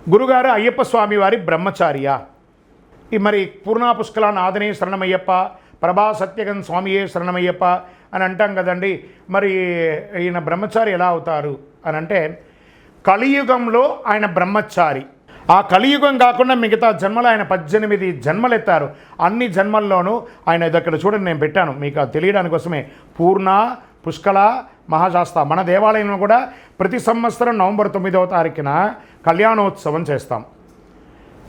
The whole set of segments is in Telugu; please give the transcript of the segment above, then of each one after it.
గురుగారు అయ్యప్ప స్వామి వారి బ్రహ్మచార్య. ఈ మరి పూర్ణా పుష్కల నాథనే శరణమయ్యప్ప, ప్రభా సత్యగన్ స్వామియే శరణమయ్యప్ప అని అంటాం కదండి. మరి ఈయన బ్రహ్మచారి ఎలా అవుతారు అని అంటే, కలియుగంలో ఆయన బ్రహ్మచారి. ఆ కలియుగం కాకుండా మిగతా జన్మలు ఆయన 18 జన్మలు ఎత్తారు. అన్ని జన్మల్లోనూ ఆయన దగ్గర చూడండి, నేను పెట్టాను మీకు తెలియడానికి కోసమే. పూర్ణ పుష్కల మహాశాస్త. మన దేవాలయంలో కూడా ప్రతి సంవత్సరం నవంబర్ 9వ తారీఖున కళ్యాణోత్సవం చేస్తాం.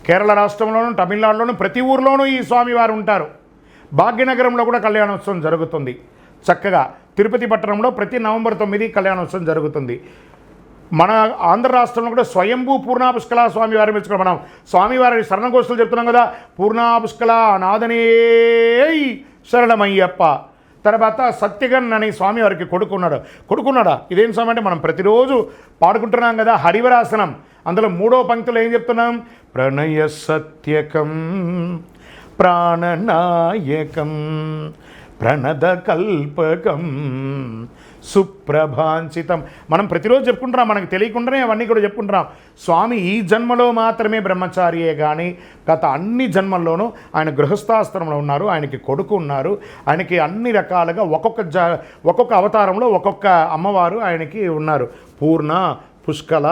కేరళ రాష్ట్రంలోనూ తమిళనాడులోనూ ప్రతి ఊర్లోనూ ఈ స్వామివారు ఉంటారు. భాగ్యనగరంలో కూడా కళ్యాణోత్సవం జరుగుతుంది చక్కగా. తిరుపతి పట్టణంలో ప్రతి నవంబర్ 9 కళ్యాణోత్సవం జరుగుతుంది. మన ఆంధ్ర రాష్ట్రంలో కూడా స్వయంభూ పూర్ణా పుష్కల స్వామివారిని మెచ్చుకోవాలి. మనం స్వామివారి శరణఘోషలు చెప్తున్నాం కదా, పూర్ణా పుష్కల నాథనే శరణమయ్యప్ప. తర్వాత సత్యగన్ అనే స్వామివారికి కొడుకున్నాడా ఇదేం స్వామి అంటే, మనం ప్రతిరోజు పాడుకుంటున్నాం కదా హరివరాసనం. అందులో 3వ పంక్తిలో ఏం చెప్తున్నాం? ప్రణయ సత్యకం ప్రాణనాయకం ప్రణద కల్పకం సుప్రభాంచితం. మనం ప్రతిరోజు చెప్పుకుంటున్నాం, మనకు తెలియకుండానే అవన్నీ కూడా చెప్పుకుంటున్నాం. స్వామి ఈ జన్మలో మాత్రమే బ్రహ్మచారియే కానీ గత అన్ని జన్మల్లోనూ ఆయన గృహస్థాశ్రమంలో ఉన్నారు. ఆయనకి కొడుకు ఉన్నారు. ఆయనకి అన్ని రకాలుగా ఒక్కొక్క అవతారంలో ఒక్కొక్క అమ్మవారు ఆయనకి ఉన్నారు. పూర్ణ, పుష్కల,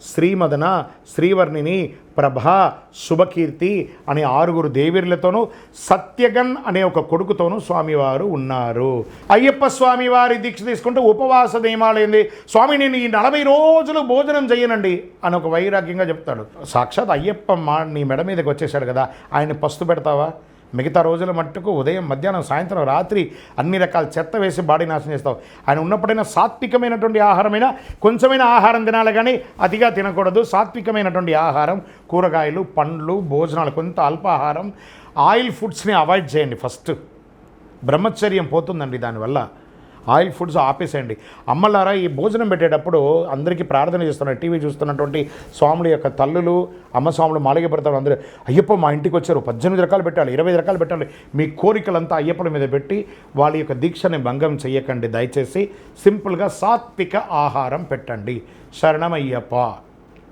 శ్రీమదన, శ్రీవర్ణిని, ప్రభా, శుభకీర్తి అనే 6 దేవీర్లతోనూ సత్యగన్ అనే ఒక కొడుకుతోనూ స్వామివారు ఉన్నారు. అయ్యప్ప స్వామివారి దీక్ష తీసుకుంటూ ఉపవాస నియమాలు ఏంది, స్వామి నేను ఈ 40 రోజులు భోజనం చేయనండి అని ఒక వైరాగ్యంగా చెప్తాడు. సాక్షాత్ అయ్యప్ప నీ మెడ మీదకి వచ్చేసాడు కదా, ఆయన పస్తు పెడతావా? మిగతా రోజుల మట్టుకు ఉదయం, మధ్యాహ్నం, సాయంత్రం, రాత్రి అన్ని రకాల చెత్త వేసి బాడీ నాశనం చేస్తావు. ఆయన ఉన్నప్పుడైనా సాత్వికమైనటువంటి ఆహారమైనా కొంచెమైన ఆహారం తినాలి, కానీ అతిగా తినకూడదు. సాత్వికమైనటువంటి ఆహారం, కూరగాయలు, పండ్లు, భోజనాలు, కొంత అల్పాహారం, ఆయిల్ ఫుడ్స్ని అవాయిడ్ చేయండి. ఫస్ట్ బ్రహ్మచర్యం పోతుందండి దానివల్ల. ఆయిల్ ఫుడ్స్ ఆపేసేయండి. అమ్మలారా, ఈ భోజనం పెట్టేటప్పుడు అందరికీ ప్రార్థన చేస్తున్నారు. టీవీ చూస్తున్నటువంటి స్వాముల యొక్క తల్లులు, అమ్మ స్వాములు, మాలిగ పెడతారు. అందరూ అయ్యప్ప మా ఇంటికి వచ్చారు, 18 రకాలు పెట్టాలి, 25 రకాలు పెట్టాలి. మీ కోరికలంతా అయ్యప్పల మీద పెట్టి వాళ్ళ యొక్క దీక్షని భంగం చెయ్యకండి. దయచేసి సింపుల్గా సాత్విక ఆహారం పెట్టండి. శరణమయ్యప్ప.